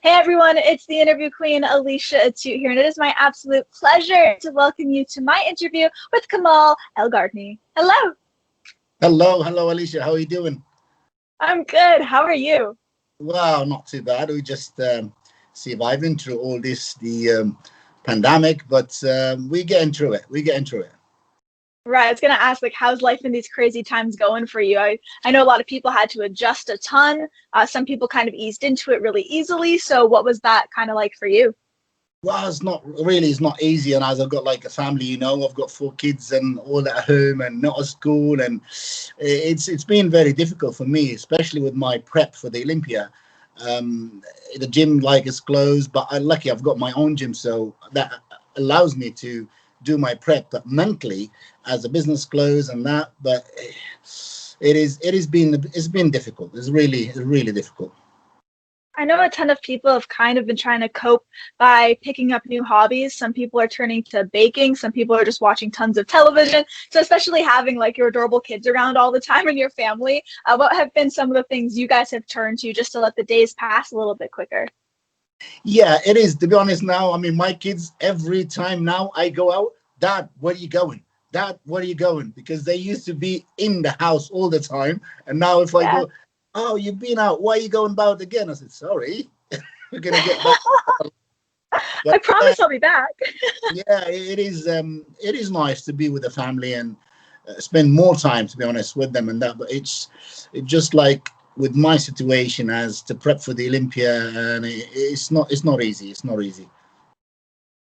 Hey everyone, it's the interview queen Alicia Atout here, and it is my absolute pleasure to welcome you to my interview with Kamal Elgargni. Hello, Hello, Alicia. How are you doing? I'm good. How are you? Well, not too bad. We just surviving through all this, the pandemic, but we're getting through it. We're getting through it. Right, I was gonna ask, like, how's life in these crazy times going for you? I know a lot of people had to adjust a ton. Some people kind of eased into it really easily. So, what was that kind of like for you? Well, it's not easy. And as I've got like a family, I've got 4 kids and all at home and not at school. And it's been very difficult for me, especially with my prep for the Olympia. The gym like is closed, but I'm lucky I've got my own gym. So that allows me to do my prep, but mentally as a business close and that, but it's been difficult. It's really difficult. I know a ton of people have kind of been trying to cope by picking up new hobbies. Some people are turning to baking, some people are just watching tons of television. So, especially having like your adorable kids around all the time in your family, what have been some of the things you guys have turned to just to let the days pass a little bit quicker? Yeah, it is. To be honest, now, I mean, my kids, every time now I go out, Dad, where are you going? Dad, where are you going? Because they used to be in the house all the time. And now if I Yeah. go, oh, you've been out, why are you going out again? I said, sorry, we're going to get back. I But promise I'll be back. yeah, it is nice to be with the family and spend more time, to be honest, with them and that. But it's just like with my situation as to prep for the Olympia, and it's not easy. It's not easy.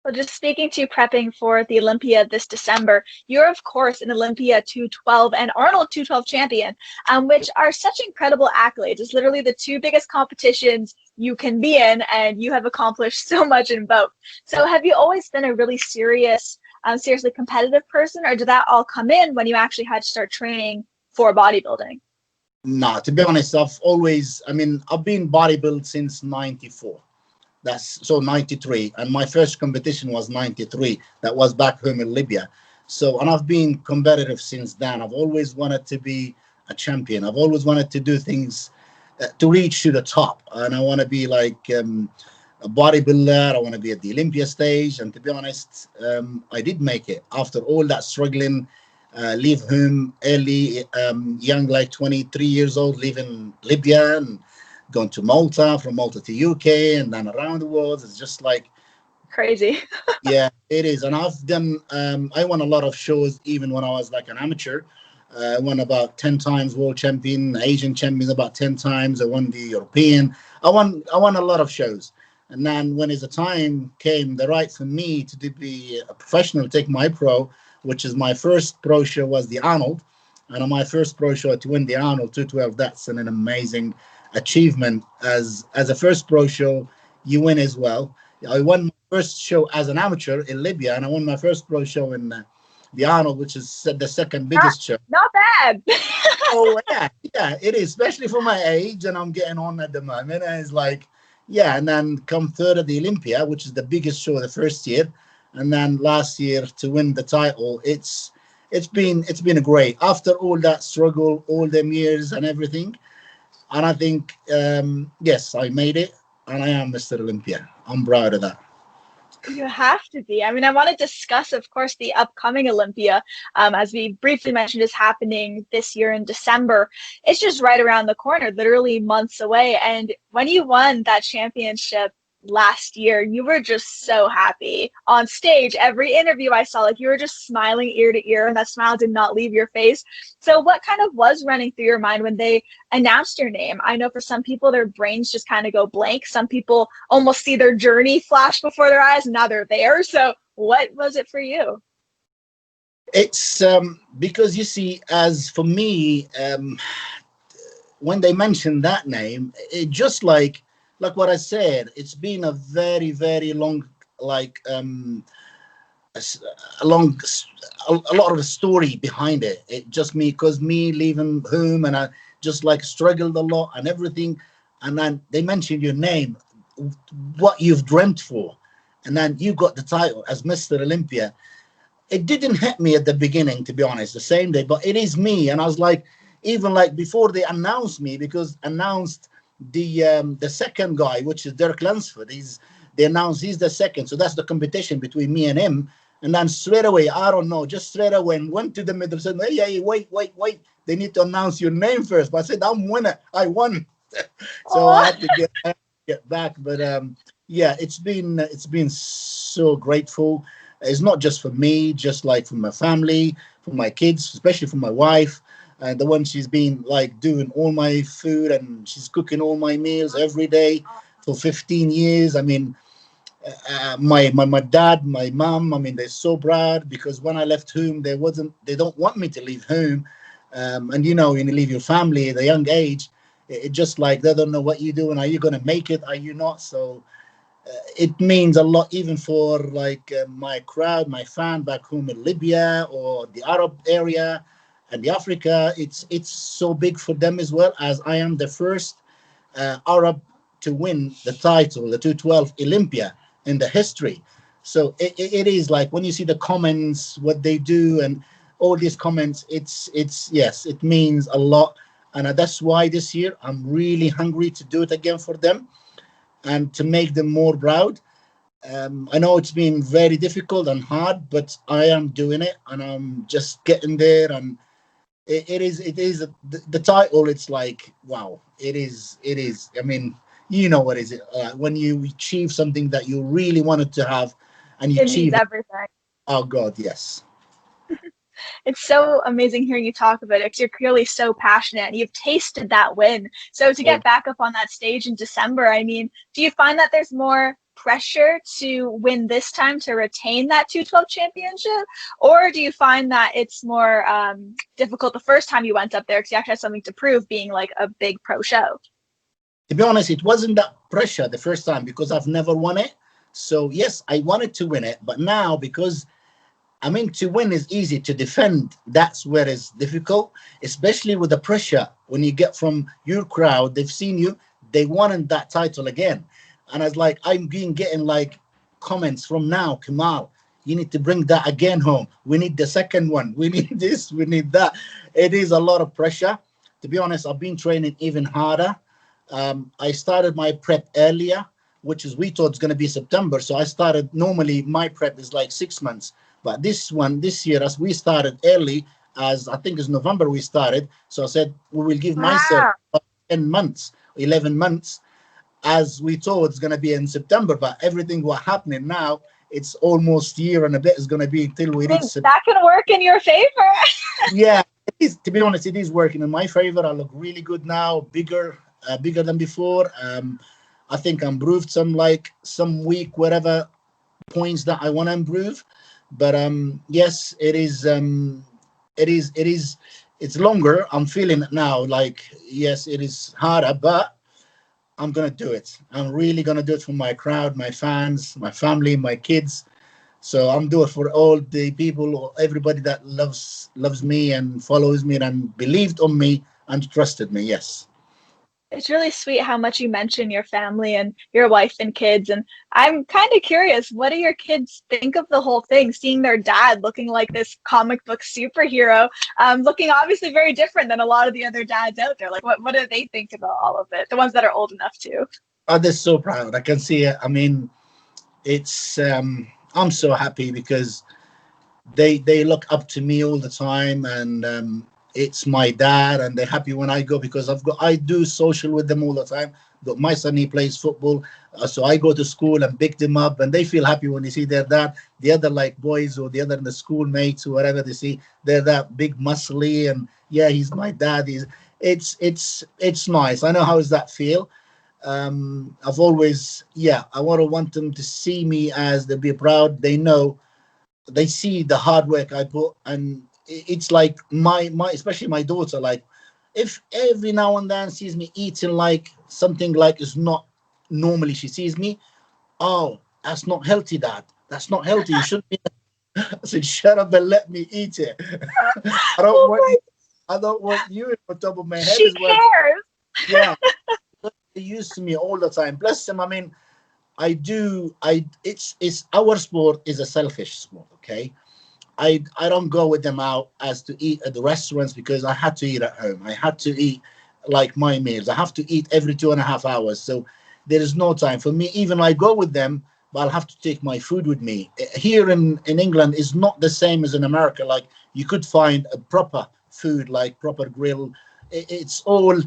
Well, just speaking to prepping for the Olympia this December, you're of course an Olympia 212 and Arnold 212 champion, which are such incredible accolades. It's literally the two biggest competitions you can be in, and you have accomplished so much in both. So, have you always been a really seriously competitive person, or did that all come in when you actually had to start training for bodybuilding? No, to be honest, I've been bodybuild since '94. That's so '93, and my first competition was '93. That was back home in Libya. So, and I've been competitive since then. I've always wanted to be a champion. I've always wanted to do things to reach to the top, and I want to be like a bodybuilder. I want to be at the Olympia stage. And to be honest, I did make it after all that struggling. Leave home early, young, like 23 years old, leaving Libya and gone to Malta, from Malta to UK, and then around the world. It's just like, Crazy. yeah, it is. And I won a lot of shows even when I was like an amateur. I won about 10 times world champion, Asian champions about 10 times. I won the European. I won a lot of shows. And then when the time came, the right for me to be a professional, take my pro, which is my first pro show was the Arnold. And on my first pro show to win the Arnold 212, that's an amazing achievement. As a first pro show, you win as well. I won my first show as an amateur in Libya, and I won my first pro show in the Arnold, which is the second Not biggest show. not bad. Oh yeah, it is, especially for my age, and I'm getting on at the moment. And it's like, yeah, and then come third at the Olympia, which is the biggest show the first year, and then last year to win the title. It's been a great after all that struggle, all them years and everything. And I think yes, I made it, and I am Mr. Olympia. I'm proud of that. You have to be. I mean, I want to discuss, of course, the upcoming Olympia, as we briefly mentioned, is happening this year in December. It's just right around the corner, literally months away. And when you won that championship last year, you were just so happy on stage. Every interview I saw, like you were just smiling ear to ear, and that smile did not leave your face. So, what kind of was running through your mind when they announced your name? I know for some people, their brains just kind of go blank. Some people almost see their journey flash before their eyes and now they're there. So, what was it for you? It's because you see, as for me, when they mentioned that name, it just like what I said. It's been a very long, like a, s- a long, a lot of a story behind it. It just me because me leaving home, and I just like struggled a lot and everything. And then they mentioned your name, what you've dreamt for, and then you got the title as Mr. Olympia. It didn't hit me at the beginning, to be honest, the same day, but it is me. And I was like, even like before they announced me, because announced the second guy, which is Dirk Lansford, they announced he's the second. So that's the competition between me and him. And then straight away, I don't know, just straight away went to the middle, said, hey, hey, wait. They need to announce your name first. But I said, I'm winner. I won. So I had to get back. But yeah, it's been so grateful. It's not just for me, just like for my family, for my kids, especially for my wife. And the one she's been like doing all my food and she's cooking all my meals every day for 15 years. I mean, my dad, my mom, I mean, they're so proud because when I left home, they don't want me to leave home. And you know, when you leave your family at a young age, it just like they don't know what you're doing. Are you going to make it? Are you not? So it means a lot, even for like my crowd, my fan back home in Libya or the Arab area and the Africa. It's so big for them as well, as I am the first Arab to win the title, the 212 Olympia in the history. So it is like when you see the comments, what they do, and all these comments, it's yes, it means a lot, and that's why this year I'm really hungry to do it again for them and to make them more proud. I know it's been very difficult and hard, but I am doing it, and I'm just getting there. And it is the title. It's like wow, it is. I mean, you know what is it when you achieve something that you really wanted to have, and you It means achieve it. everything. Oh God, yes. It's so amazing hearing you talk about it because you're clearly so passionate and you've tasted that win. So to Oh, get back up on that stage in December, I mean, do you find that there's more pressure to win this time to retain that 212 championship? Or do you find that it's more difficult the first time you went up there because you actually had something to prove being like a big pro show? to be honest, it wasn't that pressure the first time because I've never won it. So yes, I wanted to win it, but now because I mean, to win is easy. To defend, that's where it's difficult, especially with the pressure when you get from your crowd. They've seen you, they wanted that title again. And I was like, I'm being getting like comments from now, Kamal, you need to bring that again home. We need the second one. We need this, we need that. It is a lot of pressure. To be honest, I've been training even harder. I started my prep earlier, which is we thought it's going to be September. So I started, normally my prep is like 6 months. But this year, as we started early, as I think it's November we started. So I said, we will give myself Wow. 10 months, 11 months, as we thought it's going to be in September. But everything what happening now, it's almost year and a bit is going to be until we I reach think September. that can work in your favor. Yeah, it is. To be honest, it is working in my favor. I look really good now, bigger than before. I think I improved some week, whatever points that I want to improve. But yes, it's longer. I'm feeling it now. Like yes, it is harder, but I'm gonna do it. I'm really gonna do it for my crowd, my fans, my family, my kids. So I'm doing it for all the people, everybody that loves me and follows me and believed on me and trusted me. Yes. It's really sweet how much you mention your family and your wife and kids. And I'm kind of curious, what do your kids think of the whole thing, seeing their dad looking like this comic book superhero, looking obviously very different than a lot of the other dads out there? Like, what do they think about all of it? The ones that are old enough to. Oh, they're so proud. I can see it. I mean, it's I'm so happy because they look up to me all the time, and it's my dad, and they're happy when I go because I do social with them all the time. But my son, he plays football, so I go to school and pick them up, and they feel happy when they see their dad. The other like boys or the other in the schoolmates or whatever, they see they're that big muscly, and yeah, he's my dad. It's nice. I know how does that feel. I've always, yeah, I want them to see me as they be proud. They know, they see the hard work I put, and it's like my especially my daughter, like if every now and then sees me eating like something like is not normally, she sees me, oh, that's not healthy, dad, that's not healthy, you shouldn't be. I said, shut up and let me eat it. I don't Oh want my, you, I don't want you on top of my head she as well. cares. Yeah, they used to me all the time, bless them. I mean, I do. It's our sport is a selfish sport. Okay, I don't go with them out as to eat at the restaurants because I had to eat at home. I had to eat like my meals. I have to eat every 2.5 hours. So there is no time for me. Even I go with them, but I'll have to take my food with me. Here in England is not the same as in America. Like you could find a proper food, like proper grill. It's all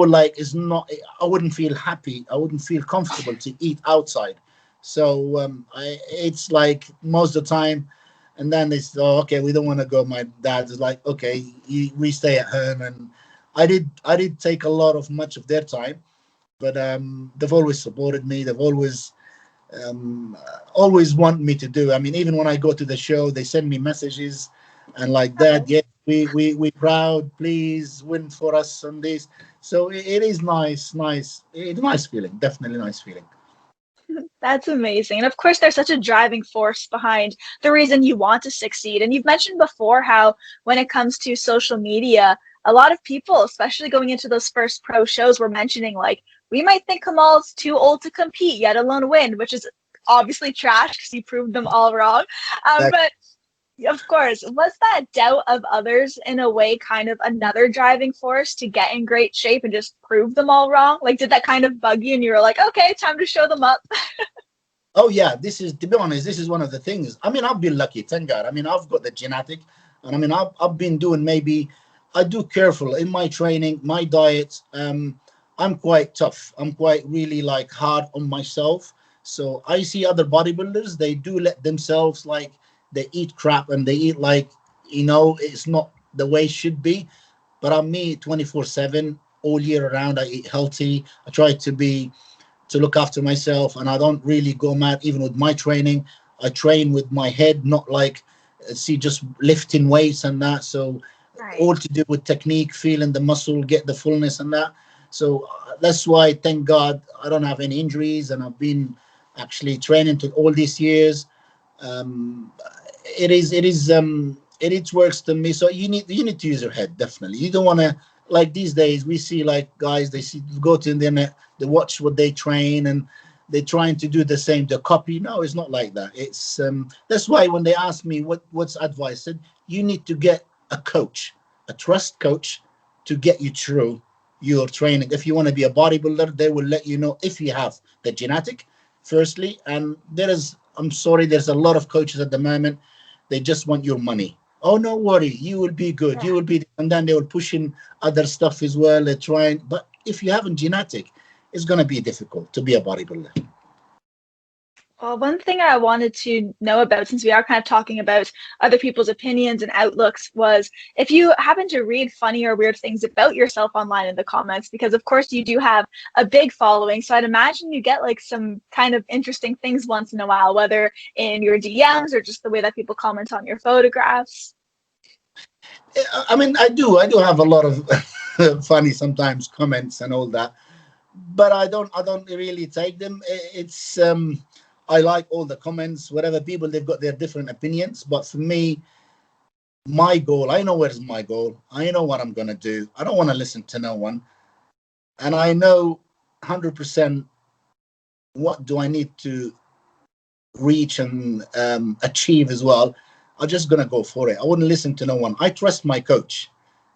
like it's not. I wouldn't feel happy. I wouldn't feel comfortable to eat outside. So it's like most of the time, and then they say, oh, okay, we don't want to go. My dad is like, okay, we stay at home, and I did take a lot of much of their time, but they've always supported me. They've always want me to do. I mean, even when I go to the show, they send me messages and like that. Yeah, we proud. Please win for us on this. So it is nice. It's a nice feeling. Definitely nice feeling. That's amazing. And of course, there's such a driving force behind the reason you want to succeed. And you've mentioned before how when it comes to social media, a lot of people, especially going into those first pro shows, were mentioning like, we might think Kamal's too old to compete, yet alone win, which is obviously trash because you proved them all wrong. That, But of course, was that doubt of others in a way kind of another driving force to get in great shape and just prove them all wrong? Like, did that kind of bug you and you were like, okay, time to show them up? oh yeah, this is to be honest. This is one of the things. I mean, I've been lucky. Thank God. I mean, I've got the genetic, and I mean, I've been doing maybe. I do careful in my training, my diet. I'm quite tough. I'm quite really like hard on myself. So I see other bodybuilders. They do let themselves like they eat crap and they eat like it's not the way it should be. But I'm me 24/7 all year around. I eat healthy. I try to look after myself, and I don't really go mad even with my training. I train with my head, not like see just lifting weights and that. So Right. all to do with technique, feeling the muscle, get the fullness and that. So that's why, thank God, I don't have any injuries, and I've been actually training to all these years. Um, it works to me. So you need to use your head, definitely. You don't want to, like these days we see like guys, they see go to the internet, they watch what they train, and they're trying to do the same, the copy. No, it's not like that. It's that's why when they ask me what's advice, I said you need to get a coach, a trust coach, to get you through your training. If you want to be a bodybuilder, they will let you know if you have the genetic, firstly. And I'm sorry, there's a lot of coaches at the moment, they just want your money. Oh, no worry, you will be good. You will be, and then they will push in other stuff as well. They're trying, but if you haven't genetic, it's going to be difficult to be a bodybuilder. Well, one thing I wanted to know about, since we are kind of talking about other people's opinions and outlooks, was if you happen to read funny or weird things about yourself online in the comments, because of course you do have a big following. So I'd imagine you get like some kind of interesting things once in a while, whether in your DMs or just the way that people comment on your photographs. I mean, I do have a lot of funny sometimes comments and all that, but I don't really take them. It's I like all the comments, whatever people, they've got their different opinions, but for me, my goal, I know where's my goal. I know what I'm gonna do. I don't want to listen to no one, and I know 100% what do I need to reach and achieve as well. I'm just gonna go for it. I wouldn't listen to no one. I trust my coach.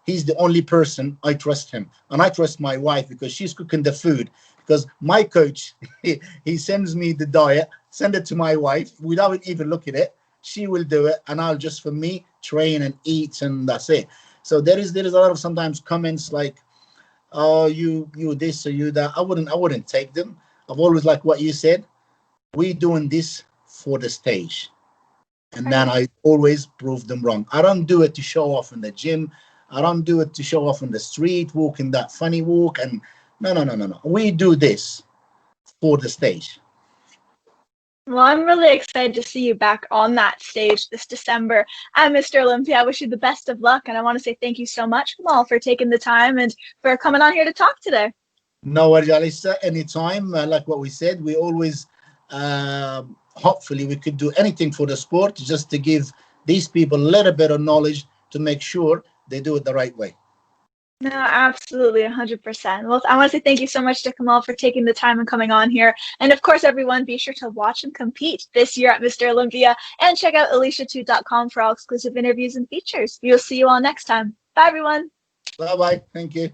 He's the only person I trust him, and I trust my wife because she's cooking the food. Because my coach, he sends me the diet, send it to my wife without even looking at it. She will do it, and I'll just for me train and eat, and that's it. So there is a lot of sometimes comments like, "Oh, you this or you that." I wouldn't take them. I've always like what you said. We doing this for the stage, and then Right. I always prove them wrong. I don't do it to show off in the gym. I don't do it to show off in the street, walking that funny walk. And no. We do this for the stage. Well, I'm really excited to see you back on that stage this December at Mr. Olympia. I wish you the best of luck, and I want to say thank you so much, Kamal, for taking the time and for coming on here to talk today. No worries, Alicia. Anytime, like what we said, we always, hopefully, we could do anything for the sport just to give these people a little bit of knowledge to make sure they do it the right way. No, absolutely, 100%. Well, I want to say thank you so much to Kamal for taking the time and coming on here. And of course, everyone, be sure to watch him compete this year at Mr. Olympia and check out aliciatout.com for all exclusive interviews and features. We'll see you all next time. Bye, everyone. Bye bye. Thank you.